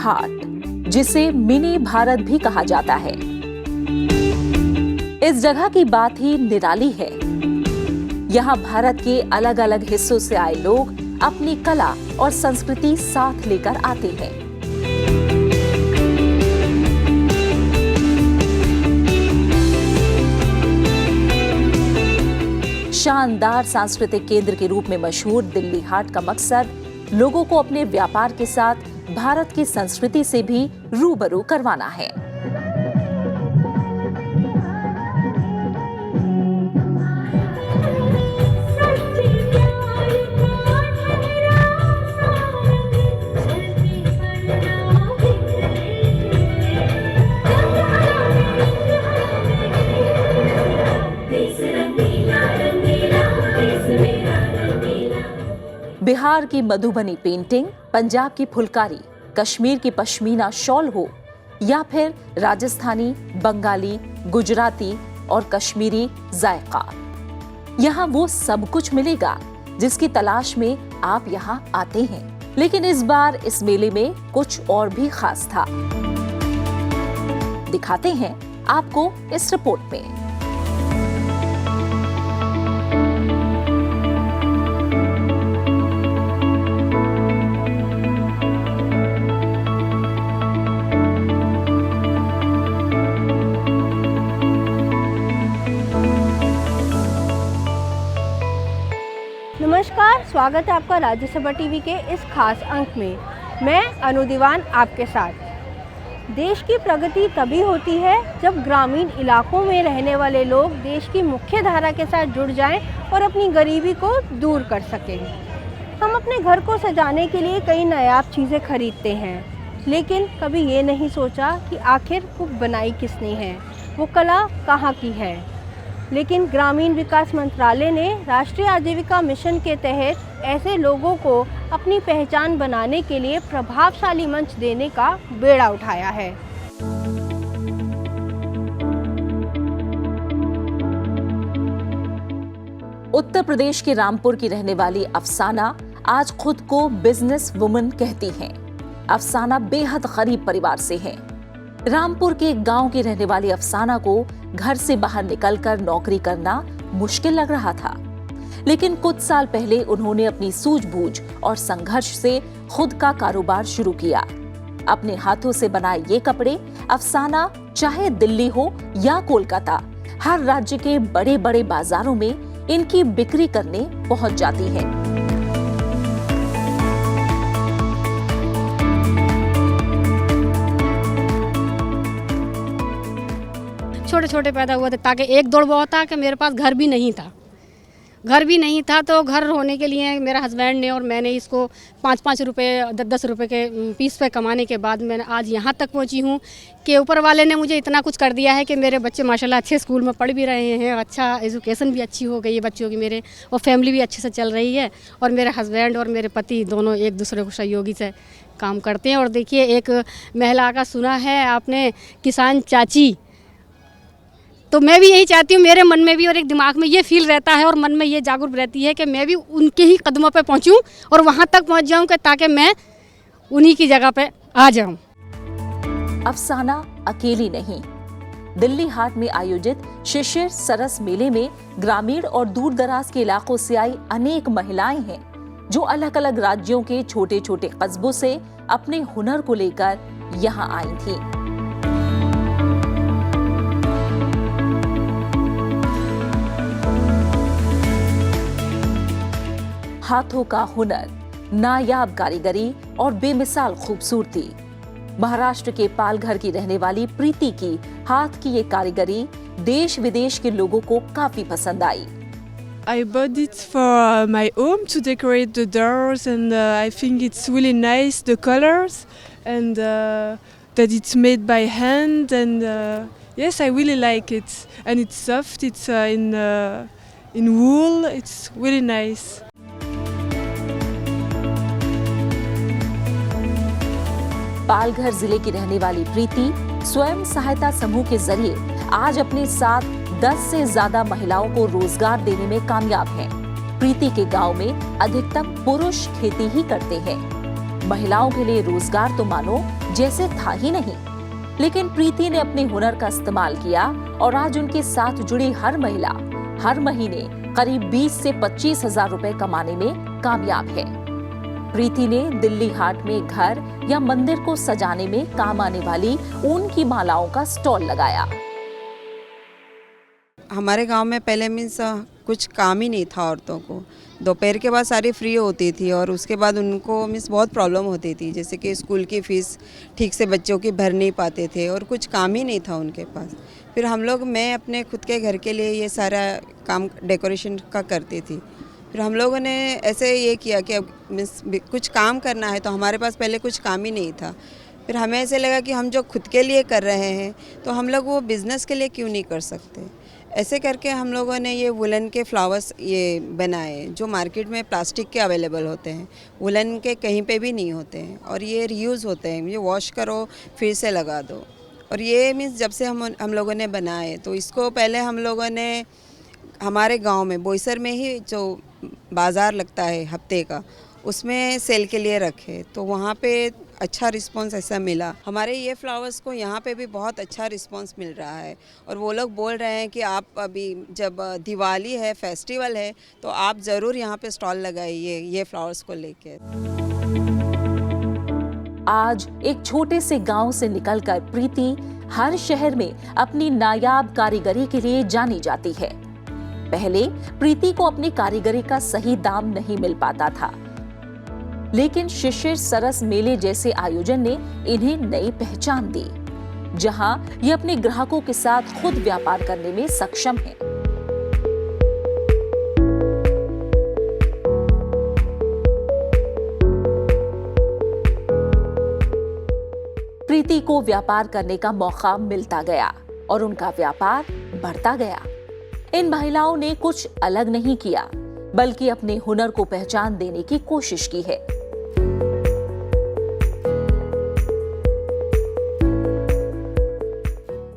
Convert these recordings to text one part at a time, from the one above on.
हाट, जिसे मिनी भारत भी कहा जाता है। इस जगह की बात ही निराली है। यहाँ भारत के अलग अलग हिस्सों से आए लोग अपनी कला और संस्कृति साथ लेकर आते हैं। शानदार सांस्कृतिक केंद्र के रूप में मशहूर दिल्ली हाट का मकसद लोगों को अपने व्यापार के साथ भारत की संस्कृति से भी रूबरू करवाना है। बिहार की मधुबनी पेंटिंग, पंजाब की फुलकारी, कश्मीर की पश्मीना शॉल हो या फिर राजस्थानी, बंगाली, गुजराती और कश्मीरी जायका, यहाँ वो सब कुछ मिलेगा जिसकी तलाश में आप यहाँ आते हैं। लेकिन इस बार इस मेले में कुछ और भी खास था। दिखाते हैं आपको इस रिपोर्ट में। नमस्कार, स्वागत है आपका राज्यसभा टीवी के इस खास अंक में। मैं अनु दीवान आपके साथ। देश की प्रगति तभी होती है जब ग्रामीण इलाकों में रहने वाले लोग देश की मुख्य धारा के साथ जुड़ जाएं और अपनी गरीबी को दूर कर सकें। हम अपने घर को सजाने के लिए कई नायाब चीज़ें खरीदते हैं, लेकिन कभी ये नहीं सोचा कि आखिर वो बनाई किसने है, वो कला कहाँ की है। लेकिन ग्रामीण विकास मंत्रालय ने राष्ट्रीय आजीविका मिशन के तहत ऐसे लोगों को अपनी पहचान बनाने के लिए प्रभावशाली मंच देने का बेड़ा उठाया है। उत्तर प्रदेश के रामपुर की रहने वाली अफसाना आज खुद को बिजनेस वुमन कहती हैं। अफसाना बेहद गरीब परिवार से हैं। रामपुर के एक गांव की रहने वाली अफसाना को घर से बाहर निकलकर नौकरी करना मुश्किल लग रहा था, लेकिन कुछ साल पहले उन्होंने अपनी सूझबूझ और संघर्ष से खुद का कारोबार शुरू किया। अपने हाथों से बनाए ये कपड़े अफसाना चाहे दिल्ली हो या कोलकाता, हर राज्य के बड़े बड़े बाजारों में इनकी बिक्री करने पहुंच जाती है। छोटे छोटे पैदा हुआ थे, ताकि एक दौड़ बहुत था कि मेरे पास घर भी नहीं था। तो घर होने के लिए मेरा हस्बैंड ने और मैंने इसको 5-5 रुपये 10-10 रुपये के पीस पे कमाने के बाद मैंने आज यहाँ तक पहुँची हूँ कि ऊपर वाले ने मुझे इतना कुछ कर दिया है कि मेरे बच्चे माशाल्लाह अच्छे स्कूल में पढ़ भी रहे हैं, अच्छा एजुकेशन भी अच्छी हो गई है बच्चों की मेरे, और फैमिली भी अच्छे से चल रही है। और मेरे हस्बैंड और मेरे पति दोनों एक दूसरे को सहयोगी से काम करते हैं। और देखिए, एक महिला का सुना है आपने, किसान चाची, तो मैं भी यही चाहती हूँ, मेरे मन में भी और एक दिमाग में ये फील रहता है और मन में ये जागरूक रहती है कि मैं भी उनके ही कदमों पे पहुँचूँ और वहाँ तक पहुँच जाऊँ कि ताकि मैं उन्हीं की जगह पे आ जाऊँ। अफसाना अकेली नहीं। दिल्ली हाट में आयोजित शिशिर सरस मेले में ग्रामीण और दूर दराज के इलाकों से आई अनेक महिलाएं हैं जो अलग अलग राज्यों के छोटे छोटे कस्बों से अपने हुनर को लेकर यहाँ आई थी। हाथों का हुनर, नायाब कारीगरी और बेमिसाल खूबसूरती। महाराष्ट्र के पालघर की रहने वाली प्रीति की हाथ की ये कारीगरी देश विदेश के लोगों को काफी पसंद आई। I bought it for my home to decorate the doors, and I think it's really nice, the colors, and that it's made by hand, and yes, I really like it, and it's soft. It's in wool. It's really nice. Palghar जिले की रहने वाली प्रीति स्वयं सहायता समूह के जरिए आज अपने साथ 10 से ज्यादा महिलाओं को रोजगार देने में कामयाब हैं। प्रीति के गांव में अधिकतम पुरुष खेती ही करते हैं। महिलाओं के लिए रोजगार तो मानो जैसे था ही नहीं। लेकिन प्रीति ने अपने हुनर का इस्तेमाल किया और आज उनके साथ जुड़ी हर महिला हर महीने करीब 20 से 25 हजार रुपए कमाने में कामयाब है। प्रीति ने दिल्ली हाट में घर या मंदिर को सजाने में काम आने वाली ऊन की मालाओं का स्टॉल लगाया। हमारे गांव में पहले कुछ काम ही नहीं था औरतों को। दोपहर के बाद सारी फ्री होती थी और उसके बाद उनको बहुत प्रॉब्लम होती थी, जैसे कि स्कूल की फ़ीस ठीक से बच्चों की भर नहीं पाते थे और कुछ काम ही नहीं था उनके पास। फिर मैं अपने खुद के घर के लिए ये सारा काम डेकोरेशन का करती थी। फिर हम लोगों ने ऐसे ये किया कि अब कुछ काम करना है, तो हमारे पास पहले कुछ काम ही नहीं था। फिर हमें ऐसे लगा कि हम जो खुद के लिए कर रहे हैं तो हम लोग वो बिज़नेस के लिए क्यों नहीं कर सकते। ऐसे करके हम लोगों ने ये वुलन के फ्लावर्स ये बनाए, जो मार्केट में प्लास्टिक के अवेलेबल होते हैं, वुलन के कहीं पे भी नहीं होते हैं और ये रीयूज़ होते हैं। ये वॉश करो फिर से लगा दो। और ये जब से हम लोगों ने बनाए, तो इसको पहले हम लोगों ने हमारे गांव में बोईसर में ही जो बाज़ार लगता है हफ्ते का, उसमें सेल के लिए रखे, तो वहाँ पे अच्छा रिस्पांस ऐसा मिला। हमारे ये फ्लावर्स को यहाँ पे भी बहुत अच्छा रिस्पांस मिल रहा है और वो लोग बोल रहे हैं कि आप अभी जब दिवाली है, फेस्टिवल है, तो आप ज़रूर यहाँ पे स्टॉल लगाइए ये फ्लावर्स को लेके। आज एक छोटे से गांव से निकलकर प्रीति हर शहर में अपनी नायाब कारीगरी के लिए जानी जाती है। पहले प्रीति को अपनी कारीगरी का सही दाम नहीं मिल पाता था, लेकिन शिशिर सरस मेले जैसे आयोजन ने इन्हें नई पहचान दी, जहां ये अपने ग्राहकों के साथ खुद व्यापार करने में सक्षम हैं। प्रीति को व्यापार करने का मौका मिलता गया और उनका व्यापार बढ़ता गया। इन महिलाओं ने कुछ अलग नहीं किया, बल्कि अपने हुनर को पहचान देने की कोशिश की है।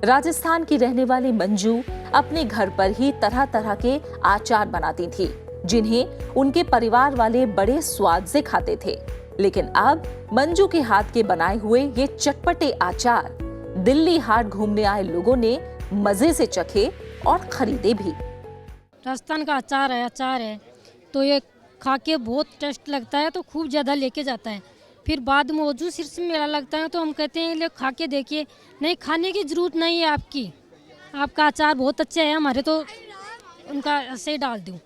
राजस्थान की रहने वाली मंजू अपने घर पर ही तरह तरह के आचार बनाती थी, जिन्हें उनके परिवार वाले बड़े स्वाद से खाते थे। लेकिन अब मंजू के हाथ के बनाए हुए ये चटपटे आचार दिल्ली हाट घूमने आए लोगों ने मजे से चखे और खरीदे भी। राजस्थान का अचार है तो ये खा के बहुत टेस्ट लगता है, तो खूब ज़्यादा लेके जाता है। फिर बाद में जो शीर्ष मेला लगता है तो हम कहते हैं ले खा के देखिए। नहीं, खाने की ज़रूरत नहीं है आपका अचार बहुत अच्छा है, हमारे तो उनका ऐसे ही डाल दूँ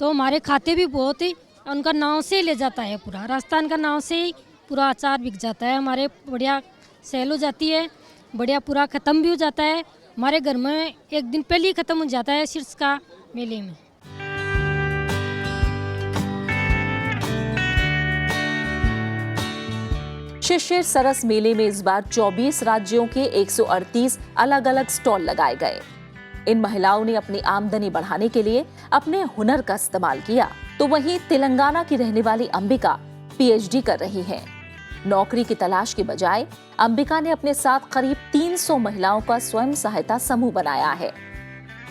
तो हमारे खाते भी बहुत ही उनका नाव से ले जाता है, पूरा राजस्थान का नाव से ही पूरा अचार बिक जाता है। हमारे बढ़िया सेल हो जाती है, बढ़िया पूरा ख़त्म भी हो जाता है। हमारे घर में एक दिन पहले ही ख़त्म हो जाता है शीर्ष का मेले में। शिशिर सरस मेले में इस बार 24 राज्यों के 138 अलग अलग स्टॉल लगाए गए। इन महिलाओं ने अपनी आमदनी बढ़ाने के लिए अपने हुनर का इस्तेमाल किया। तो वहीं तेलंगाना की रहने वाली अंबिका पीएचडी कर रही हैं। नौकरी की तलाश के बजाय अंबिका ने अपने साथ करीब 300 महिलाओं का स्वयं सहायता समूह बनाया है।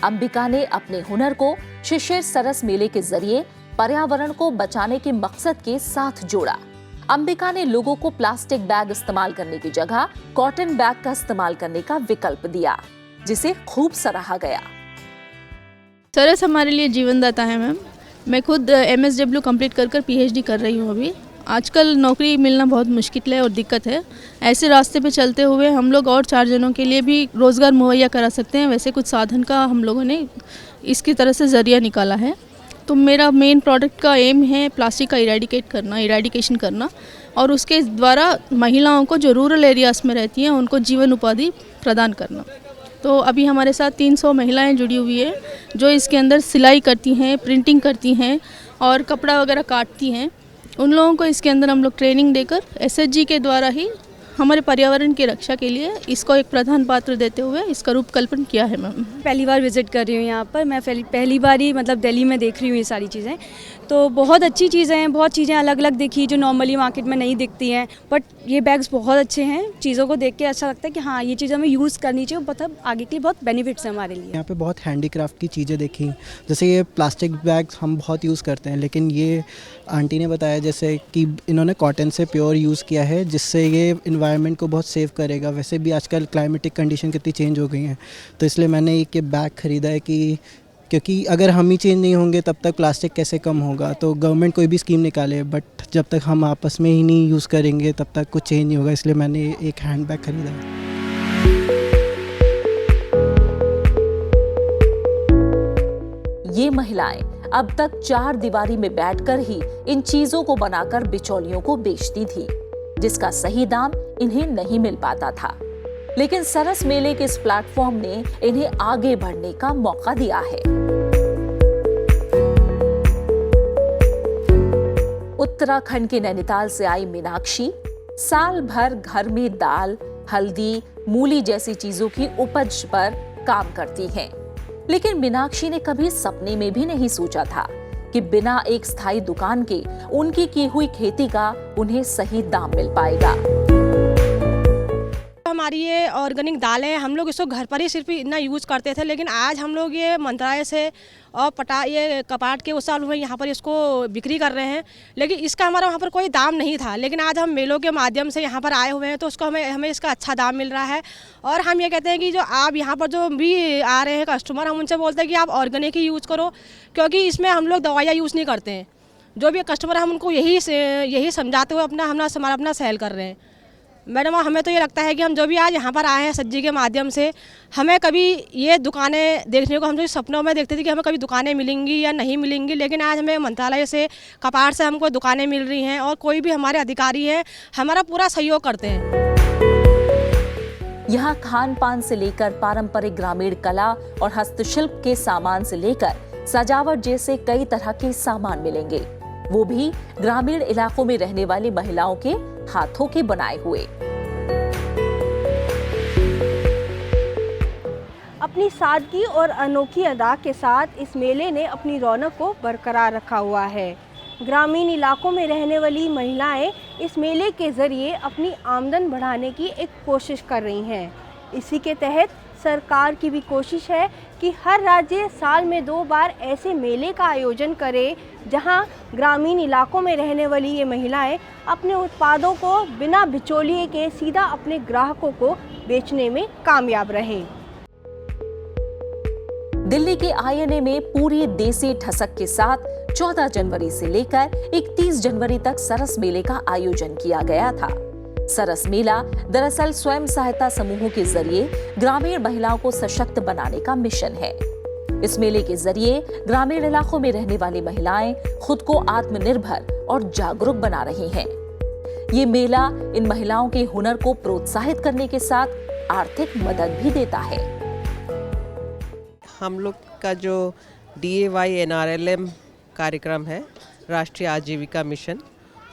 अंबिका ने अपने हुनर को शिशिर सरस मेले के जरिए पर्यावरण को बचाने के मकसद के साथ जोड़ा। अंबिका ने लोगों को प्लास्टिक बैग इस्तेमाल करने की जगह कॉटन बैग का इस्तेमाल करने का विकल्प दिया, जिसे खूब सराहा गया। सरस हमारे लिए जीवनदाता है मैम। मैं खुद MSW कंप्लीट कर PhD कर रही हूँ अभी। आजकल नौकरी मिलना बहुत मुश्किल है और दिक्कत है। ऐसे रास्ते पे चलते हुए हम लोग और 4 जनों के लिए भी रोज़गार मुहैया करा सकते हैं। वैसे कुछ साधन का हम लोगों ने इसकी तरह से ज़रिया निकाला है। तो मेरा मेन प्रोडक्ट का एम है प्लास्टिक का इरेडिकेशन करना और उसके द्वारा महिलाओं को जो रूरल एरियाज़ में रहती हैं उनको जीवन उपाधि प्रदान करना। तो अभी हमारे साथ 300 महिलाएं जुड़ी हुई है जो इसके अंदर सिलाई करती हैं, प्रिंटिंग करती हैं और कपड़ा वगैरह काटती हैं। उन लोगों को इसके अंदर हम लोग ट्रेनिंग देकर SHG के द्वारा ही हमारे पर्यावरण की रक्षा के लिए इसको एक प्रधान पात्र देते हुए इसका रूपकल्पन किया है मैम। पहली बार विज़िट कर रही हूँ यहाँ पर। मैं पहली बार ही मतलब दिल्ली में देख रही हूँ ये सारी चीज़ें, तो बहुत अच्छी चीज़ें हैं। बहुत चीज़ें अलग अलग दिखी जो नॉर्मली मार्केट में नहीं दिखती हैं, बट ये बैग्स बहुत अच्छे हैं। चीज़ों को देख के अच्छा लगता है कि हाँ ये चीज़ें हमें यूज़ करनी चाहिए, मतलब आगे के लिए बहुत बेनिफिट्स हैं हमारे लिए। यहाँ पे बहुत हैंडीक्राफ्ट की चीज़ें देखी, जैसे ये प्लास्टिक बैग्स हम बहुत यूज़ करते हैं, लेकिन ये आंटी ने बताया जैसे कि इन्होंने कॉटन से प्योर यूज़ किया है, जिससे ये इन्वायरमेंट को बहुत सेव करेगा। वैसे भी आजकल क्लाइमेटिक कंडीशन कितनी चेंज हो गई हैं, तो इसलिए मैंने एक ये बैग ख़रीदा है कि क्योंकि अगर हम ही चेंज नहीं होंगे तब तक प्लास्टिक कैसे कम होगा। तो गवर्नमेंट कोई भी स्कीम निकाले, बट जब तक हम आपस में ही नहीं यूज़ करेंगे तब तक कुछ चेंज नहीं होगा। इसलिए मैंने एक हैंड बैग ख़रीदा है। ये महिलाएं अब तक चार दीवारी में बैठकर ही इन चीजों को बनाकर बिचौलियों को बेचती थी, जिसका सही दाम इन्हें नहीं मिल पाता था। लेकिन सरस मेले के इस प्लेटफॉर्म ने इन्हें आगे बढ़ने का मौका दिया है। उत्तराखंड के नैनीताल से आई मीनाक्षी साल भर घर में दाल, हल्दी, मूली जैसी चीजों की उपज पर काम करती हैं। लेकिन मीनाक्षी ने कभी सपने में भी नहीं सोचा था कि बिना एक स्थायी दुकान के उनकी की हुई खेती का उन्हें सही दाम मिल पाएगा। हमारी ये ऑर्गेनिक दालें हैं, हम लोग इसको घर पर ही सिर्फ इतना यूज़ करते थे, लेकिन आज हम लोग ये मंत्रालय से और ये कपाट के उस साल हुए यहाँ पर इसको बिक्री कर रहे हैं, लेकिन इसका हमारा वहाँ पर कोई दाम नहीं था। लेकिन आज हम मेलों के माध्यम से यहाँ पर आए हुए हैं, तो उसको हमें इसका अच्छा दाम मिल रहा है। और हम ये कहते हैं कि जो आप यहाँ पर जो भी आ रहे हैं कस्टमर, हम उनसे बोलते हैं कि आप ऑर्गेनिक ही यूज़ करो, क्योंकि इसमें हम लोग दवाइयाँ यूज़ नहीं करते हैं। जो भी कस्टमर है हम उनको यही समझाते हुए अपना सेल कर रहे हैं। मैडम, हमें तो ये लगता है कि हम जो भी आज यहाँ पर आए हैं सज्जी के माध्यम से, हमें कभी ये दुकानें देखने को हम जो सपनों में देखते थे कि हमें कभी दुकानें मिलेंगी या नहीं मिलेंगी, लेकिन आज हमें मंत्रालय से कपाट से हमको दुकानें मिल रही हैं, और कोई भी हमारे अधिकारी हैं हमारा पूरा सहयोग करते हैं। यहाँ खान पान से लेकर पारंपरिक ग्रामीण कला और हस्तशिल्प के सामान से लेकर सजावट जैसे कई तरह के सामान मिलेंगे, वो भी ग्रामीण इलाकों में रहने वाली महिलाओं के हाथों के बनाए हुए। अपनी सादगी और अनोखी अदा के साथ इस मेले ने अपनी रौनक को बरकरार रखा हुआ है। ग्रामीण इलाकों में रहने वाली महिलाएं इस मेले के ज़रिए अपनी आमदन बढ़ाने की एक कोशिश कर रही हैं। इसी के तहत सरकार की भी कोशिश है कि हर राज्य साल में 2 बार ऐसे मेले का आयोजन करे, जहां ग्रामीण इलाकों में रहने वाली ये महिलाएं अपने उत्पादों को बिना बिचौलिए के सीधा अपने ग्राहकों को बेचने में कामयाब रहें। दिल्ली के आईएनए में पूरी देसी ठसक के साथ 14 जनवरी से लेकर 31 जनवरी तक सरस मेले का आयोजन किया गया था। सरस मेला दरअसल स्वयं सहायता समूहों के जरिए ग्रामीण महिलाओं को सशक्त बनाने का मिशन है। इस मेले के जरिए ग्रामीण इलाकों में रहने वाली महिलाएं खुद को आत्मनिर्भर और जागरूक बना रही हैं। ये मेला इन महिलाओं के हुनर को प्रोत्साहित करने के साथ आर्थिक मदद भी देता है। हम लोग का जो DAY NRLM कार्यक्रम है, राष्ट्रीय आजीविका मिशन,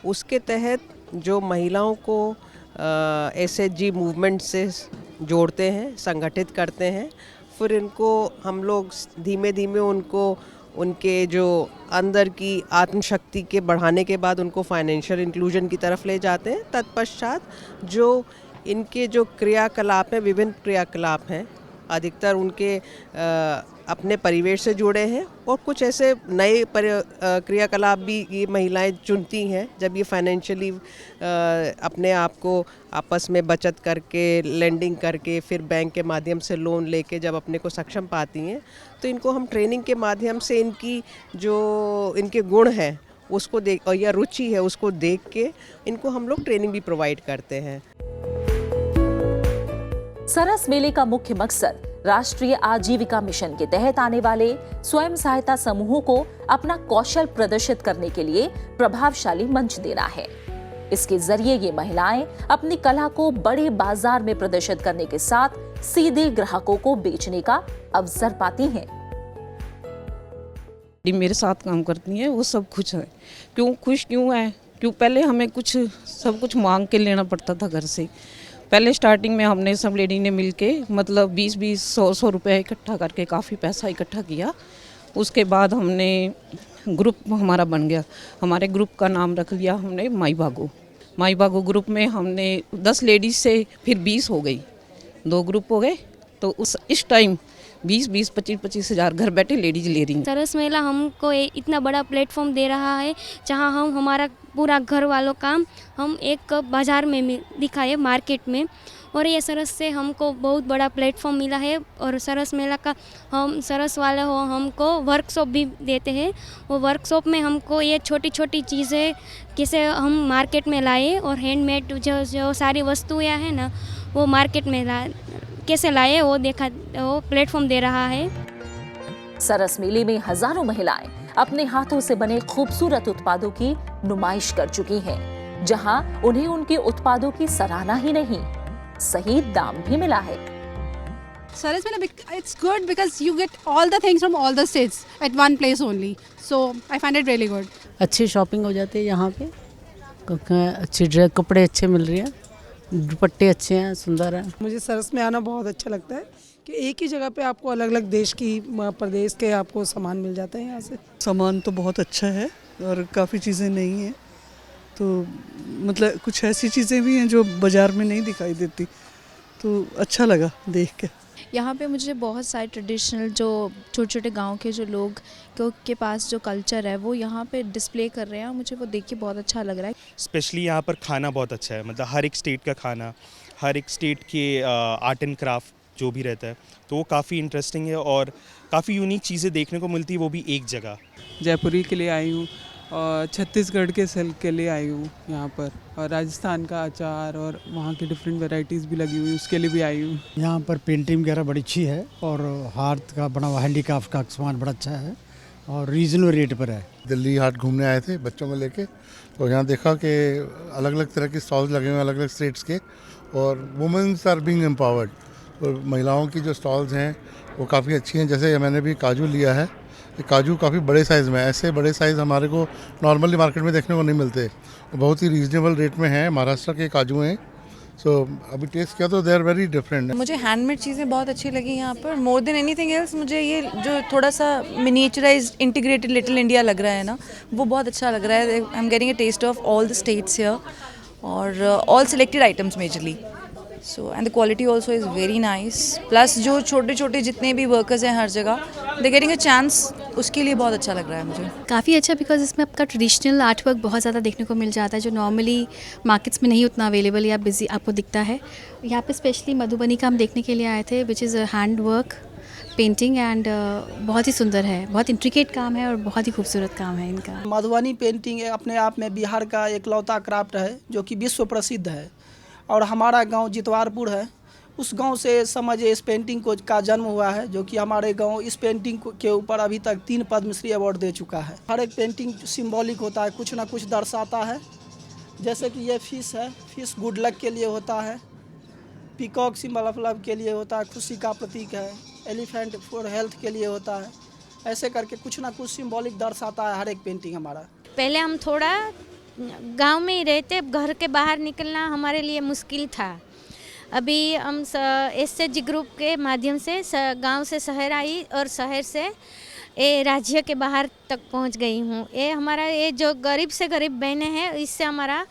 उसके तहत जो महिलाओं को SHG मूवमेंट से जोड़ते हैं, संगठित करते हैं, फिर इनको हम लोग धीमे धीमे उनके जो अंदर की आत्मशक्ति के बढ़ाने के बाद उनको फाइनेंशियल इंक्लूजन की तरफ ले जाते हैं। तत्पश्चात जो इनके जो क्रियाकलाप हैं, विभिन्न क्रियाकलाप हैं, अधिकतर उनके अपने परिवेश से जुड़े हैं, और कुछ ऐसे नए क्रियाकलाप भी ये महिलाएं चुनती हैं। जब ये फाइनेंशियली अपने आप को आपस में बचत करके, लेंडिंग करके, फिर बैंक के माध्यम से लोन लेके जब अपने को सक्षम पाती हैं, तो इनको हम ट्रेनिंग के माध्यम से इनकी जो इनके गुण हैं उसको देख, और या रुचि है उसको देख के इनको हम लोग ट्रेनिंग भी प्रोवाइड करते हैं। सरस मेले का मुख्य मकसद राष्ट्रीय आजीविका मिशन के तहत आने वाले स्वयं सहायता समूहों को अपना कौशल प्रदर्शित करने के लिए प्रभावशाली मंच देना है। इसके जरिए ये महिलाएं अपनी कला को बड़े बाजार में प्रदर्शित करने के साथ सीधे ग्राहकों को बेचने का अवसर पाती हैं। मेरे साथ काम करती हैं, वो सब खुश है। खुश क्यों है? क्यों पहले हमें सब कुछ मांग के लेना पड़ता था घर से, पहले स्टार्टिंग में हमने सब लेडी ने मिल के मतलब 20-20, 100-100 रुपये इकट्ठा करके काफ़ी पैसा इकट्ठा किया। उसके बाद हमने ग्रुप हमारा बन गया। हमारे ग्रुप का नाम रख लिया हमने माई बागो ग्रुप में हमने 10 लेडीज से फिर 20 हो गई, 2 ग्रुप हो गए। तो इस टाइम 20-20, 25-25 हज़ार घर बैठे लेडीज ले रही हैं। सरस मेला हमको इतना बड़ा प्लेटफॉर्म दे रहा है जहां हम हमारा पूरा घर वालों काम हम एक बाज़ार में दिखाए, मार्केट में। और ये सरस से हमको बहुत बड़ा प्लेटफॉर्म मिला है। और सरस मेला का हम सरस वाले हो हमको वर्कशॉप भी देते हैं। वो वर्कशॉप में हमको ये छोटी छोटी चीज़ें कैसे हम मार्केट में लाए और हैंडमेड जो सारी वस्तुएँ हैं ना वो मार्केट में कैसे लाए वो प्लेटफॉर्म दे रहा है। सरस मेले में हजारों महिलाएं अपने हाथों से बने खूबसूरत उत्पादों की नुमाइश कर चुकी हैं, जहां उन्हें उनके उत्पादों की सराहना ही नहीं, सही दाम भी मिला है। Saras Mela, it's good because you get all the things from all the states at one place only. So I find it really good. अच्छी शॉपिंग हो जाती है यहाँ पे, अच्छी ड्रेस, कपड़े अच्छे मिल रहे हैं, दुपट्टे अच्छे हैं, सुंदर हैं। मुझे सरस में आना बहुत अच्छा लगता है कि एक ही जगह पे आपको अलग अलग देश की प्रदेश के आपको सामान मिल जाता है। यहाँ से सामान तो बहुत अच्छा है और काफ़ी चीज़ें नई हैं, तो मतलब कुछ ऐसी चीज़ें भी हैं जो बाज़ार में नहीं दिखाई देती, तो अच्छा लगा देख के। यहाँ पे मुझे बहुत सारे ट्रेडिशनल जो छोटे छोटे गांव के जो लोग के पास जो कल्चर है वो यहाँ पे डिस्प्ले कर रहे हैं, मुझे वो देख के बहुत अच्छा लग रहा है। स्पेशली यहाँ पर खाना बहुत अच्छा है, मतलब हर एक स्टेट का खाना, हर एक स्टेट के आर्ट एंड क्राफ्ट जो भी रहता है, तो वो काफ़ी इंटरेस्टिंग है और काफ़ी यूनिक चीज़ें देखने को मिलती है, वो भी एक जगह। जयपुरी के लिए आई हूँ और छत्तीसगढ़ के सिल्क के लिए आई हूँ यहाँ पर, और राजस्थान का अचार और वहाँ की डिफरेंट वैरायटीज़ भी लगी हुई, उसके लिए भी आई हूँ। यहाँ पर पेंटिंग वगैरह बड़ी अच्छी है और हाथ का बना हुआ हैंडीक्राफ्ट का सामान बड़ा अच्छा है और रीजनल रेट पर है। दिल्ली हाट घूमने आए थे बच्चों को लेके, तो यहाँ देखा कि अलग अलग तरह के स्टॉल्स लगे हुए हैं अलग अलग स्टेट्स के, और वुमेन्स आर बीइंग एम्पावर्ड। और महिलाओं की जो स्टॉल्स हैं वो काफ़ी अच्छी हैं। जैसे मैंने भी काजू लिया है, काजू काफ़ी बड़े साइज़ में, ऐसे बड़े साइज़ हमारे को नॉर्मली मार्केट में देखने को नहीं मिलते, बहुत ही रीजनेबल रेट में हैं। महाराष्ट्र के काजू हैं, सो अभी टेस्ट किया तो दे आर वेरी डिफरेंट। मुझे हैंडमेड चीज़ें बहुत अच्छी लगी यहाँ पर, मोर देन एनीथिंग एल्स। मुझे ये जो थोड़ा सा मिनिएचराइज्ड इंटीग्रेटेड लिटिल इंडिया लग रहा है ना, वो बहुत अच्छा लग रहा है। I am getting a taste of all the states here और all selected items majorly. So and the quality also is very nice. Plus जो छोटे छोटे जितने भी वर्कर्स हैं हर जगह दे गेटिंग अ चांस, उसके लिए बहुत अच्छा लग रहा है मुझे। काफ़ी अच्छा, बिकॉज इसमें आपका ट्रेडिशनल आर्ट वर्क बहुत ज़्यादा देखने को मिल जाता है जो नॉर्मली मार्केट्स में नहीं उतना अवेलेबल या बिजी आपको दिखता है। यहाँ पे स्पेशली मधुबनी का हम देखने के लिए आए थे, which is hand work painting and बहुत ही सुंदर है, बहुत इंट्रिकेट काम है और बहुत ही खूबसूरत काम है इनका। मधुबनी पेंटिंग अपने आप में बिहार का एकलौता क्राफ्ट है जो कि विश्व प्रसिद्ध है, और हमारा गांव जितवारपुर है, उस गांव से समझिए इस पेंटिंग का जन्म हुआ है, जो कि हमारे गांव इस पेंटिंग के ऊपर अभी तक 3 पद्मश्री अवार्ड दे चुका है। हर एक पेंटिंग सिंबॉलिक होता है, कुछ ना कुछ दर्शाता है। जैसे कि ये फिश है, फिश गुड लक के लिए होता है, पीकॉक सिंबल ऑफ लव के लिए होता है, खुशी का प्रतीक है, एलिफेंट फॉर हेल्थ के लिए होता है। ऐसे करके कुछ ना कुछ सिंबॉलिक दर्शाता है हर एक पेंटिंग हमारा। पहले हम थोड़ा गांव में ही रहते, घर के बाहर निकलना हमारे लिए मुश्किल था। अभी हम SHG ग्रुप के माध्यम से गांव से शहर आई और शहर से राज्य के बाहर तक पहुंच गई हूं। ये हमारा ये जो गरीब से गरीब बहनें हैं, इससे हमारा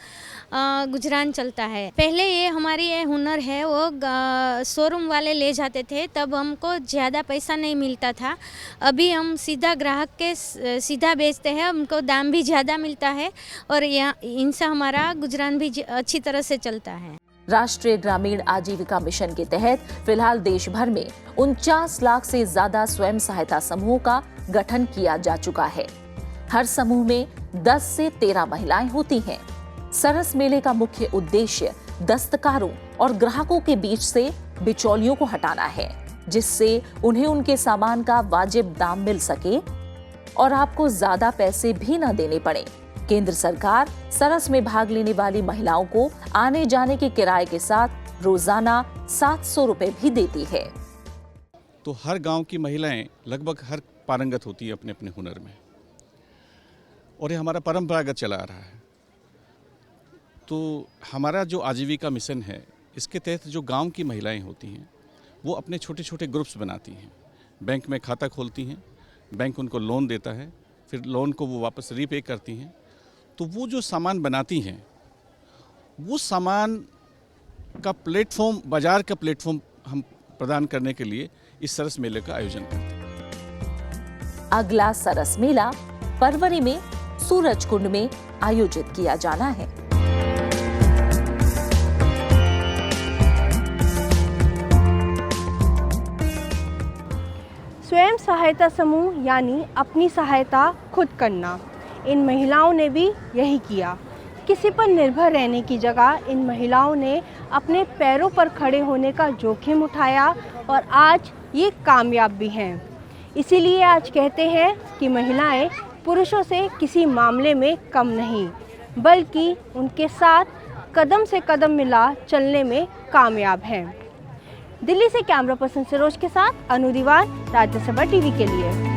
गुजरान चलता है। पहले ये हमारी ये हुनर है वो शोरूम वाले ले जाते थे, तब हमको ज़्यादा पैसा नहीं मिलता था। अभी हम सीधा ग्राहक के सीधा बेचते हैं, हमको दाम भी ज़्यादा मिलता है और यहाँ इनसे हमारा गुजरान भी अच्छी तरह से चलता है। राष्ट्रीय ग्रामीण आजीविका मिशन के तहत फिलहाल देश भर में 49 लाख से ज्यादा स्वयं सहायता समूहों का गठन किया जा चुका है। हर समूह में 10 से 13 महिलाएं होती हैं। सरस मेले का मुख्य उद्देश्य दस्तकारों और ग्राहकों के बीच से बिचौलियों को हटाना है, जिससे उन्हें उनके सामान का वाजिब दाम मिल सके और आपको ज्यादा पैसे भी न देने पड़े। केंद्र सरकार सरस में भाग लेने वाली महिलाओं को आने जाने के किराए के साथ रोजाना 700 रुपए भी देती है। तो हर गांव की महिलाएं लगभग हर पारंगत होती है अपने अपने हुनर में, और ये हमारा परंपरागत चला आ रहा है। तो हमारा जो आजीविका मिशन है, इसके तहत जो गांव की महिलाएं होती हैं वो अपने छोटे छोटे ग्रुप्स बनाती हैं, बैंक में खाता खोलती हैं, बैंक उनको लोन देता है, फिर लोन को वो वापस रीपे करती हैं। तो वो जो सामान बनाती हैं वो सामान का प्लेटफॉर्म, बाजार का प्लेटफॉर्म हम प्रदान करने के लिए इस सरस मेले का आयोजन करते हैं। अगला सरस मेला फरवरी में सूरजकुंड में आयोजित किया जाना है। स्वयं सहायता समूह यानी अपनी सहायता खुद करना, इन महिलाओं ने भी यही किया। किसी पर निर्भर रहने की जगह इन महिलाओं ने अपने पैरों पर खड़े होने का जोखिम उठाया और आज ये कामयाब भी हैं। इसीलिए आज कहते हैं कि महिलाएं पुरुषों से किसी मामले में कम नहीं, बल्कि उनके साथ कदम से कदम मिला चलने में कामयाब हैं। दिल्ली से कैमरा पर्सन सरोज के साथ अनु दीवान, राज्यसभा टीवी के लिए।